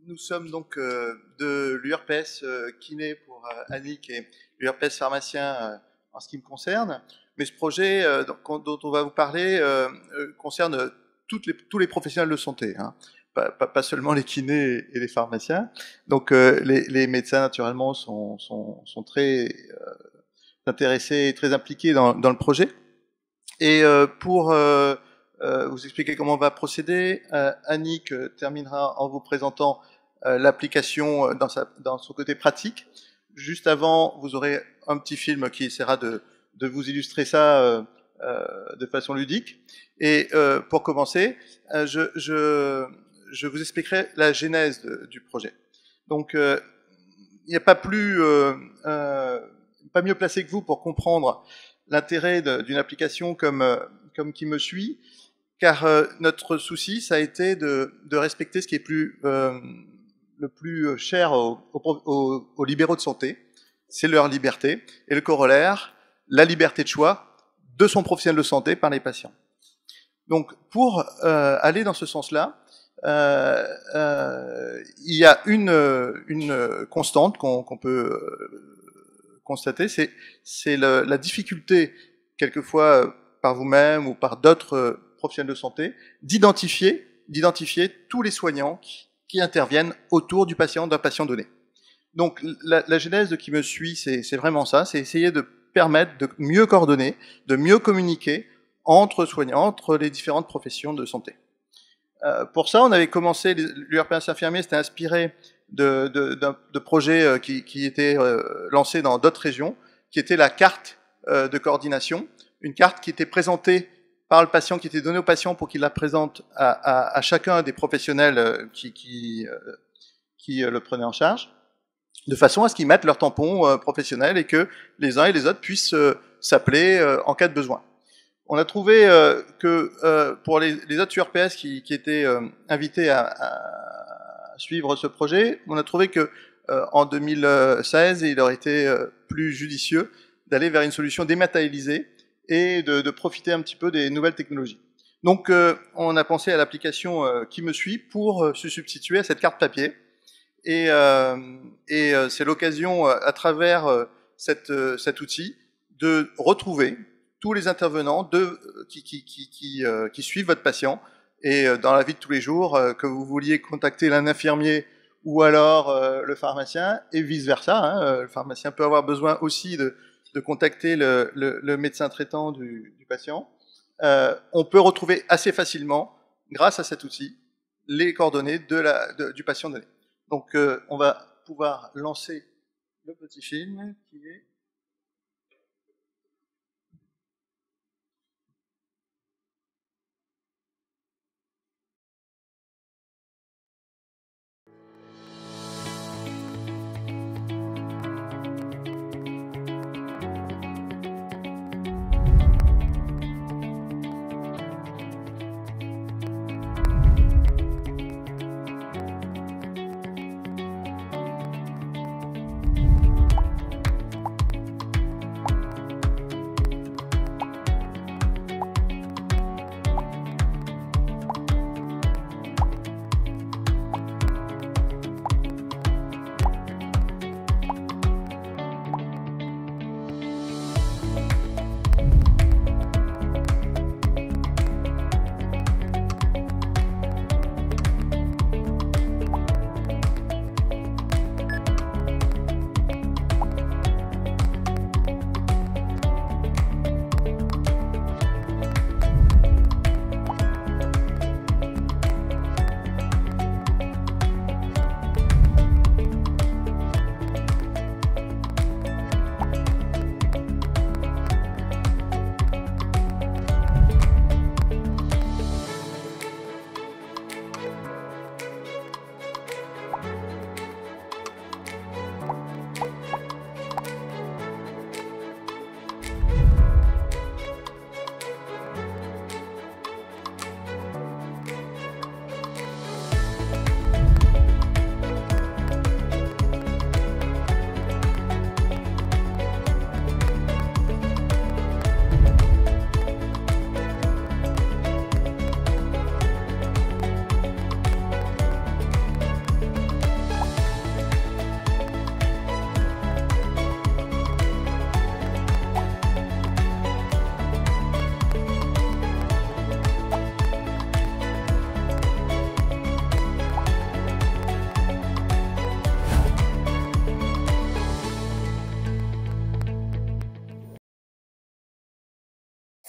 Nous sommes donc de l'URPS kiné pour Annick et l'URPS pharmacien en ce qui me concerne. Mais ce projet dont on va vous parler concerne tous les professionnels de santé, hein. Pas seulement les kinés et les pharmaciens. Donc les médecins naturellement sont très intéressés et très impliqués dans le projet. Et pour vous expliquer comment on va procéder, Annick terminera en vous présentant l'application dans son côté pratique. Juste avant, vous aurez un petit film qui essaiera de vous illustrer ça de façon ludique. Et pour commencer, je vous expliquerai la genèse du projet. Donc, il n'y a pas mieux placé que vous pour comprendre l'intérêt d'une application comme Qui me suit, car notre souci, ça a été de respecter ce qui est le plus cher aux libéraux de santé, c'est leur liberté, et le corollaire, la liberté de choix de son professionnel de santé par les patients. Donc, pour aller dans ce sens-là, il y a une constante qu'on peut constater, c'est la difficulté, quelquefois par vous-même ou par d'autres professionnels de santé, d'identifier tous les soignants qui interviennent autour d'un patient donné. Donc la genèse de Qui me suit, c'est vraiment ça, c'est essayer de permettre de mieux coordonner, de mieux communiquer entre soignants, entre les différentes professions de santé. Pour ça, on avait commencé, l'URPS infirmier s'était inspiré de projets qui étaient lancés dans d'autres régions, qui était la carte de coordination, une carte qui était présentée par le patient, qui était donnée au patient pour qu'il la présente à chacun des professionnels qui le prenaient en charge, de façon à ce qu'ils mettent leur tampon professionnel et que les uns et les autres puissent s'appeler en cas de besoin. On a trouvé que pour les autres URPS qui étaient invités à suivre ce projet, on a trouvé que en 2016, il aurait été plus judicieux d'aller vers une solution dématérialisée et de profiter un petit peu des nouvelles technologies. Donc on a pensé à l'application Qui me suit pour se substituer à cette carte papier. Et c'est l'occasion, à travers cet outil, de retrouver tous les intervenants qui suivent votre patient. Et dans la vie de tous les jours, que vous vouliez contacter l'un infirmier ou alors le pharmacien, et vice-versa. Hein, le pharmacien peut avoir besoin aussi de contacter le médecin traitant du patient. On peut retrouver assez facilement, grâce à cet outil, les coordonnées du patient donné. Donc on va pouvoir lancer le petit film qui est...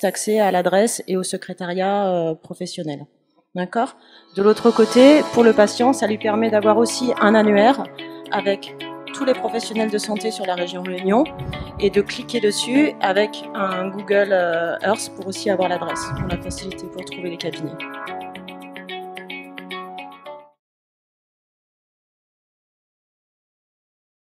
accès à l'adresse et au secrétariat professionnel. D'accord ? De l'autre côté, pour le patient, ça lui permet d'avoir aussi un annuaire avec tous les professionnels de santé sur la région Réunion et de cliquer dessus avec un Google Earth pour aussi avoir l'adresse, pour la facilité pour trouver les cabinets.